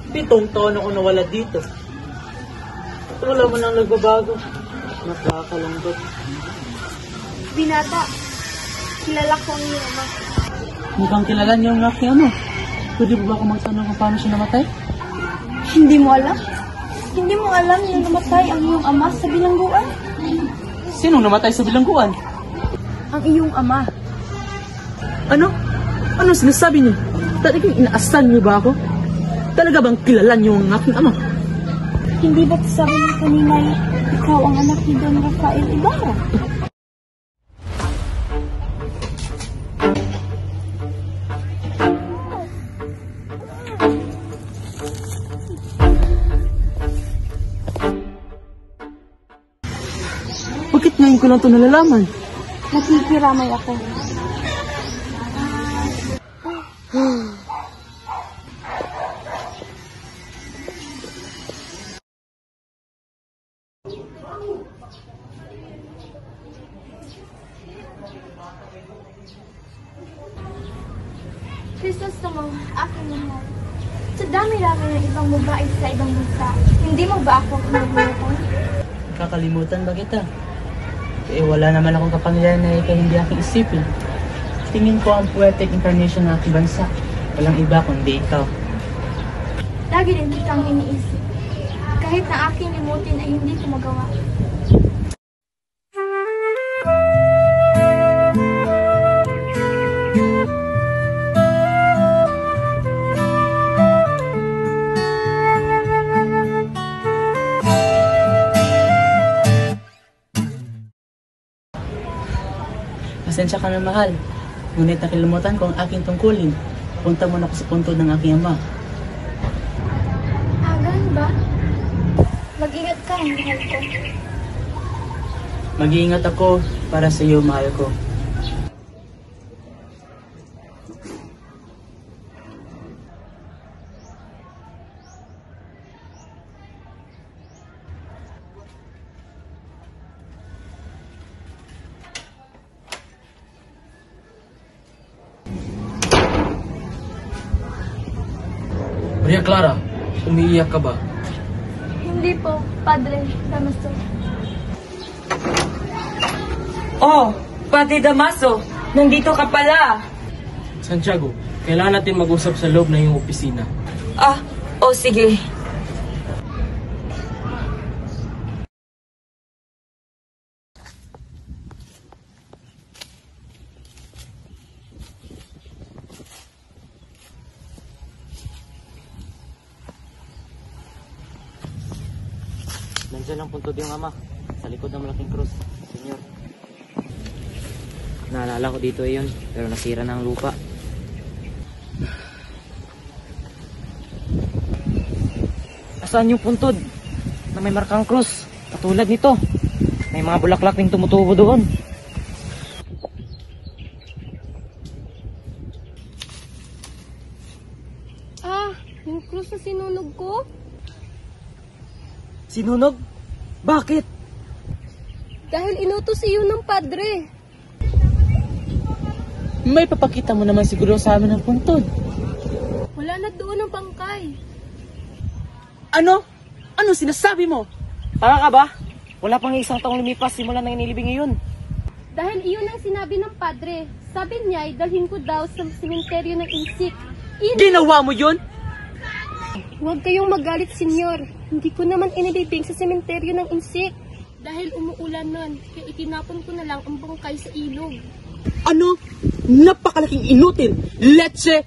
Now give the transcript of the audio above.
Pitong taon ako nawala dito. At wala mo nang nagbabago. Nakakalungkot. Binata, kilala ko ang iyong ama. Mukhang kilala niyo ang aking ama. Pwede ba ako magtanong kung paano siya namatay? Hindi mo alam? Hindi mo alam na namatay ang iyong ama sa bilangguan? Sinong namatay sa bilangguan? Ang iyong ama. Ano? Ano sinasabi niyo? Talagang inaasahan niyo ba ako? Talaga bang kilala niyo ang aking ama? Hindi ba't sabi mo kanina ikaw ang anak ni Don Rafael Ibarra? Bakit ngayon ko lang ito nalalaman? Nakikiramay ako. Crisostomo, aking mahal. Sa dami-dami ng ibang babae sa ibang bansa, hindi mo ba ako kinalimutan? Kakalimutan ba kita? Eh, wala naman akong kapangyarihan na ikaw hindi aking isipin. Tingin ko ang poetic incarnation ng aking bansa. Walang iba kundi ikaw. Lagi din kitang iniisip. Kahit na aking limutin ay hindi ko magawa. Pasensya ka na, mahal. Ngunit nakilimutan ko ang aking tungkulin. Punta muna ako sa puntod ng aking ama. Ganun ba? Mag-ingat ka, mahal ko. Mag-iingat ako para sa iyo, mahal ko. Maria Clara, umiiyak ka ba? Hindi po, Padre Damaso. Oh, Padre Damaso, nandito ka pala. Santiago, kailangan natin mag-usap sa loob ng iyong opisina. Oh sige. Nandiyan ang puntod yung ama. Sa likod ng malaking krus, senyor. Naalala ko dito yun, pero nasira na ang lupa. Asaan yung puntod na may markang krus? Katulad nito. May mga bulaklak ring tumutubo doon. Yung krus na sinunog ko? Sinunog? Bakit? Dahil inutos iyo ng Padre. May papakita mo naman siguro sa amin ang puntod. Wala na doon ang bangkay. Ano? Ano sinasabi mo? Tanga ka ba? Wala pang isang taong lumipas simula nang inilibing iyon. Dahil iyon ang sinabi ng Padre. Sabi niya ay dalhin ko daw sa sementeryo ng Insik. Ginawa mo yun? Huwag kayong magalit, senyor. Hindi ko naman inilibing sa sementeryo ng Insik. Dahil umuulan nun, kaya itinapon ko na lang ang bangkay sa ilog. Ano? Napakalaking inutil! Leche!